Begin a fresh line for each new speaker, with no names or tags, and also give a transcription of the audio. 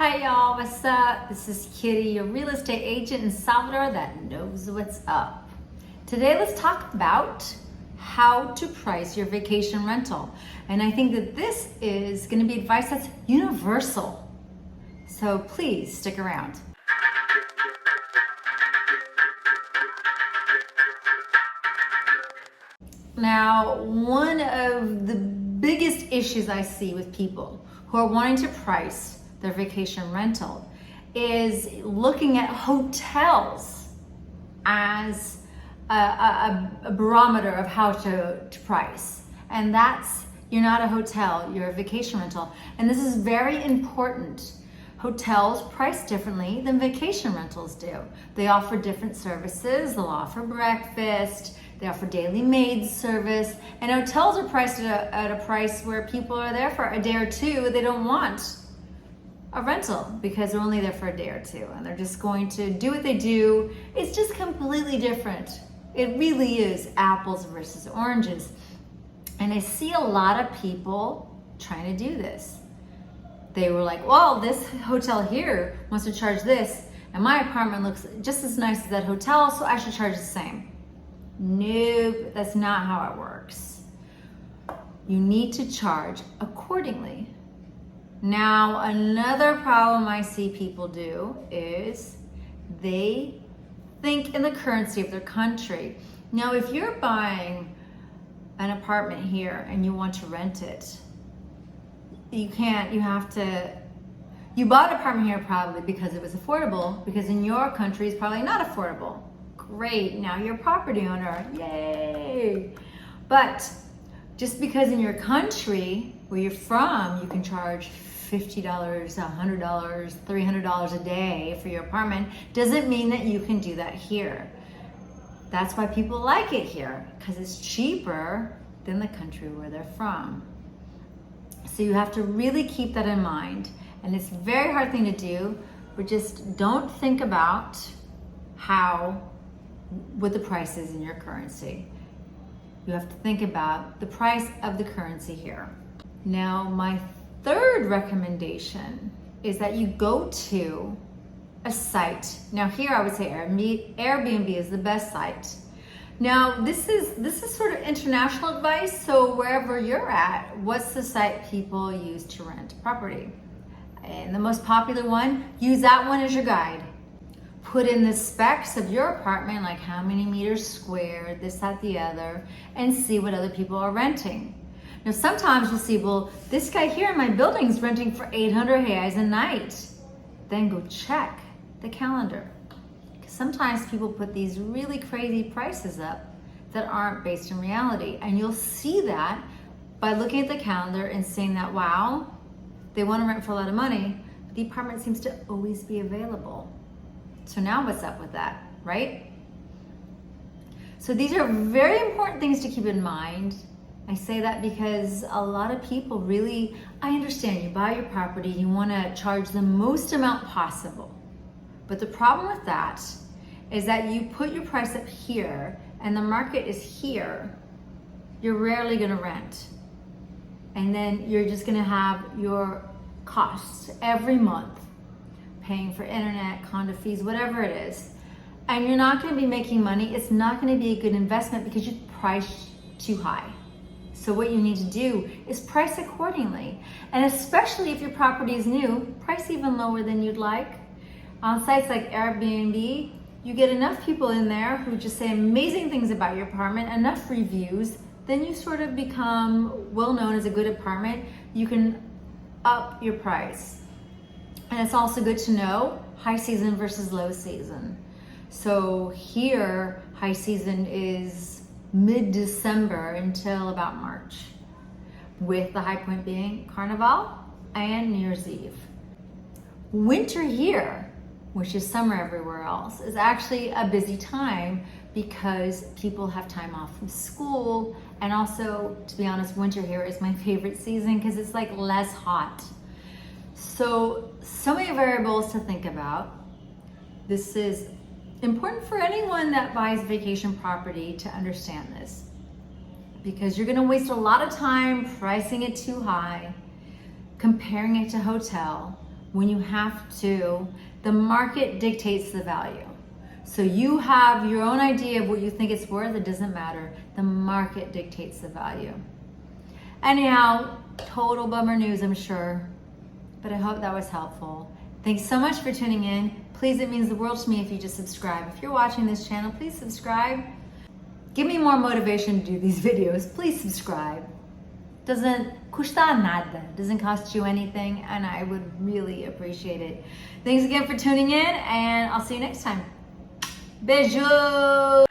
Hi y'all, what's up? This is Kitty, your real estate agent in Salvador that knows what's up. Today let's talk about how to price your vacation rental. And I think that this is going to be advice that's universal. So please stick around. Now, one of the biggest issues I see with people who are wanting to price their vacation rental is looking at hotels as a barometer of how to price. And that's, you're not a hotel, you're a vacation rental. And this is very important. Hotels price differently than vacation rentals do. They offer different services. They'll offer breakfast, they offer daily maid service, and hotels are priced at a price where people are there for a day or two. They don't want a rental because they're only there for a day or two and they're just going to do what they do. It's just completely different. It really is apples versus oranges. And I see a lot of people trying to do this. They were like, well, this hotel here wants to charge this and my apartment looks just as nice as that hotel, so I should charge the same. Nope, that's not how it works. You need to charge accordingly. Now, another problem I see people do is they think in the currency of their country. Now, if you're buying an apartment here and you want to rent it, you can't, you bought an apartment here probably because it was affordable, because in your country it's probably not affordable. Great, now you're a property owner, yay! But just because in your country, where you're from, you can charge $50, $100, $300 a day for your apartment, doesn't mean that you can do that here. That's why people like it here, because it's cheaper than the country where they're from. So you have to really keep that in mind. And it's a very hard thing to do, but just don't think about what the price is in your currency. You have to think about the price of the currency here. Now, my third recommendation is that you go to a site. Now here I would say Airbnb is the best site. Now this is sort of international advice, so wherever you're at, what's the site people use to rent property? And the most popular one, use that one as your guide. Put in the specs of your apartment, like how many meters square, this, that, the other, and see what other people are renting. Now, sometimes you'll see, well, this guy here in my building is renting for 800 reais a night. Then go check the calendar. Because sometimes people put these really crazy prices up that aren't based in reality. And you'll see that by looking at the calendar and seeing that, wow, they want to rent for a lot of money, but the apartment seems to always be available. So now what's up with that, right? So these are very important things to keep in mind. I say that because a lot of people really, I understand you buy your property, you want to charge the most amount possible. But the problem with that is that you put your price up here and the market is here, you're rarely going to rent. And then you're just going to have your costs every month, paying for internet, condo fees, whatever it is. And you're not going to be making money. It's not going to be a good investment because you priced too high. So what you need to do is price accordingly. And especially if your property is new, price even lower than you'd like. On sites like Airbnb, you get enough people in there who just say amazing things about your apartment, enough reviews, then you sort of become well known as a good apartment. You can up your price. And it's also good to know high season versus low season. So here, high season is mid-December until about March, with the high point being Carnival and New Year's Eve. Winter here, which is summer everywhere else, is actually a busy time because people have time off from school, and also, to be honest, winter here is my favorite season because it's like less hot. So many variables to think about. This is important for anyone that buys vacation property to understand this, because you're going to waste a lot of time pricing it too high, comparing it to hotel, when you have to. The market dictates the value. So you have your own idea of what you think it's worth. It doesn't matter. The market dictates the value. Anyhow, total bummer news, I'm sure, but I hope that was helpful. Thanks so much for tuning in. Please, it means the world to me if you just subscribe. If you're watching this channel, please subscribe. Give me more motivation to do these videos. Please subscribe. Doesn't custa nada. Doesn't cost you anything, and I would really appreciate it. Thanks again for tuning in, and I'll see you next time. Beijo!